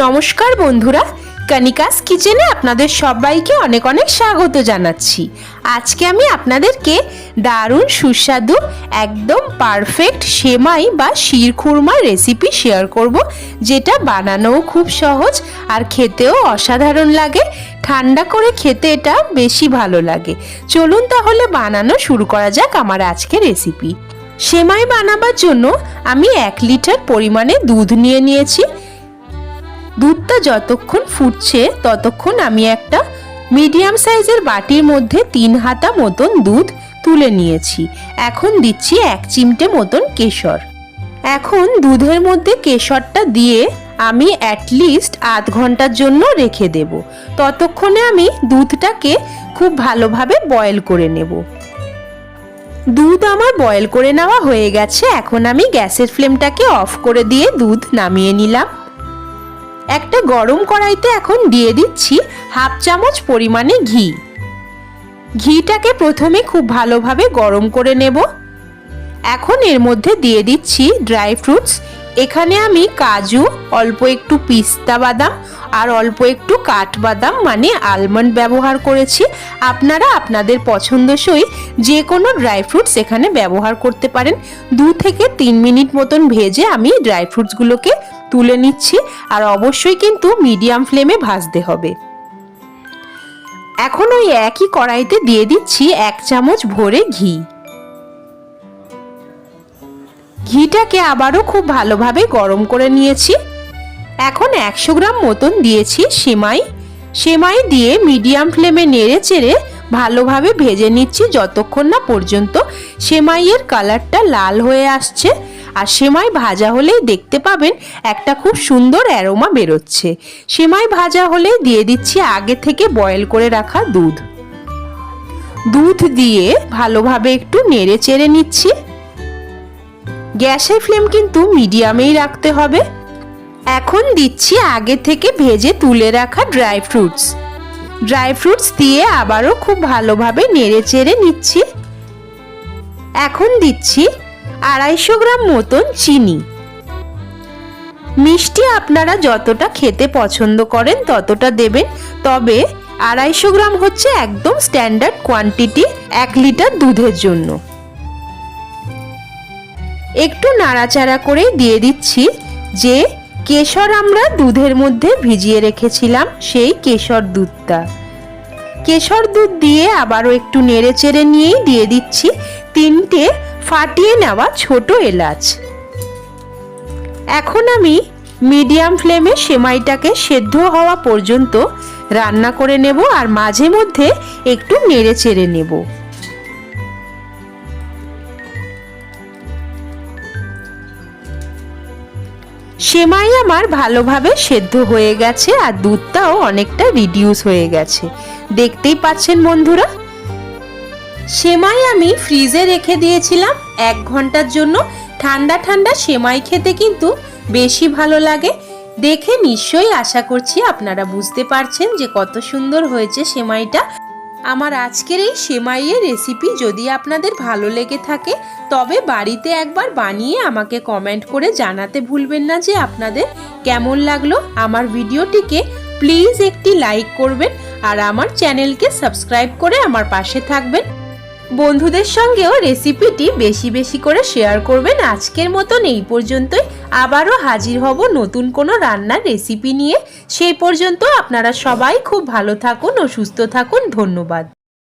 নমস্কার বন্ধুরা, কনিকাস কিচেনে আপনাদের সবাইকে অনেক অনেক স্বাগত জানাচ্ছি। আজকে আমি আপনাদেরকে দারুণ সুস্বাদু একদম পারফেক্ট সেমাই বা শিরখুরমার রেসিপি শেয়ার করব, যেটা বানানোও খুব সহজ আর খেতেও অসাধারণ লাগে। ঠান্ডা করে খেতে এটা বেশি ভালো লাগে। চলুন তাহলে বানানো শুরু করা যাক আমার আজকের রেসিপি। সেমাই বানাবার জন্য আমি 1 লিটার পরিমাণে দুধ নিয়ে নিয়েছি। দুধটা যতক্ষণ ফুটছে ততক্ষণ আমি একটা মিডিয়াম সাইজের বাটির মধ্যে 3 হাতা মতন দুধ তুলে নিয়েছি। এখন দিচ্ছি 1 চিমটে মতন কেশর। এখন দুধের মধ্যে কেশরটা দিয়ে আমি অ্যাটলিস্ট আধ ঘন্টার জন্য রেখে দেব। ততক্ষণে আমি দুধটাকে খুব ভালোভাবে বয়েল করে নেব। দুধ আমার বয়েল করে নেওয়া হয়ে গেছে। এখন আমি গ্যাসের ফ্লেমটাকে অফ করে দিয়ে দুধ নামিয়ে নিলাম। একটা গরম কড়াইতে এখন দিয়ে দিচ্ছি 1/2 চামচ পরিমাণে ঘি। ঘিটাকে প্রথমে খুব ভালোভাবে গরম করে নেব। এখন এর মধ্যে দিয়ে দিচ্ছি ড্রাই ফ্রুটস। এখানে আমি কাজু, অল্প একটু পিস্তা বাদাম আর অল্প একটু কাঠবাদাম মানে আলমন্ড ব্যবহার করেছি। আপনারা আপনাদের পছন্দসই যে কোনো ড্রাই ফ্রুটস এখানে ব্যবহার করতে পারেন। 2 থেকে 3 মিনিট মতন ভেজে আমি ড্রাই ফ্রুটসগুলোকে তুলে নিচ্ছি, আর অবশ্যই কিন্তু মিডিয়াম ফ্লেমে ভাজতে হবে। এখন ওই একই কড়াইতে দিয়ে দিচ্ছি 1 চামচ ভরে ঘি। ঘিটাকে আবারও খুব ভালোভাবে গরম করে নিয়েছি। এখন 100 গ্রাম মতন দিয়েছি সেমাই দিয়ে মিডিয়াম ফ্লেমে নেড়ে চেড়ে ভালোভাবে ভেজে নিচ্ছি যতক্ষণ না পর্যন্ত সেমাইয়ের কালারটা লাল হয়ে আসছে। আর সেমাই ভাজা হলেই দেখতে পাবেন একটা খুব সুন্দর অ্যারোমা বেরোচ্ছে। সেমাই ভাজা হলে দিয়ে দিচ্ছি আগে থেকে বয়েল করে রাখা দুধ দিয়ে ভালোভাবে একটু নেড়ে চেড়ে নিচ্ছি। গ্যাসের ফ্লেম কিন্তু মিডিয়ামেই রাখতে হবে। এখন দিচ্ছি আগে থেকে ভেজে তুলে রাখা ড্রাই ফ্রুটস দিয়ে আবারও খুব ভালোভাবে নেড়ে চেড়ে নিচ্ছি। এখন দিচ্ছি 250 গ্রাম মতন চিনি। মিষ্টি আপনারা যতটা খেতে পছন্দ করেন ততটা দেবেন, তবে 250 গ্রাম হচ্ছে একদম স্ট্যান্ডার্ড কোয়ান্টিটি 1 লিটার দুধের জন্য। একটু নাড়াচাড়া করে দিয়ে দিচ্ছি যে কেশর আমরা দুধের মধ্যে ভিজিয়ে রেখেছিলাম, সেই কেশর দুধ দিয়ে আবারও একটু নেড়ে চেড়ে নিয়েই দিয়ে দিচ্ছি 3টে ফাটিয়ে নেওয়া ছোট এলাচ। এখন আমি মিডিয়াম ফ্লেমে সেমাইটাকে সেদ্ধ হওয়া পর্যন্ত রান্না করে নেব, আর মাঝে মধ্যে একটু নেড়ে চেড়ে নেব। সেমাই আমার ভালোভাবে সেদ্ধ হয়ে গেছে আর দুধটাও অনেকটা রিডিউস হয়ে গেছে, দেখতেই পাচ্ছেন বন্ধুরা। সেমাই আমি ফ্রিজে রেখে দিয়েছিলাম 1 ঘন্টার জন্য। ঠান্ডা ঠান্ডা সেমাই খেতে কিন্তু বেশি ভালো লাগে। দেখে নিশ্চয়ই আশা করছি আপনারা বুঝতে পারছেন যে কত সুন্দর হয়েছে সেমাইটা। আমার আজকের এই সেমাইয়ের রেসিপি যদি আপনাদের ভালো লেগে থাকে তবে বাড়িতে একবার বানিয়ে আমাকে কমেন্ট করে জানাতে ভুলবেন না যে আপনাদের কেমন লাগলো। আমার ভিডিওটিকে প্লিজ একটি লাইক করবেন আর আমার চ্যানেলকে সাবস্ক্রাইব করে আমার পাশে থাকবেন। বন্ধুদের সঙ্গেও রেসিপিটি বেশি বেশি করে শেয়ার করবেন। আজকের মতন এই পর্যন্তই। আবারও হাজির হব নতুন কোনো রান্নার রেসিপি নিয়ে। সেই পর্যন্ত আপনারা সবাই খুব ভালো থাকুন ও সুস্থ থাকুন। ধন্যবাদ।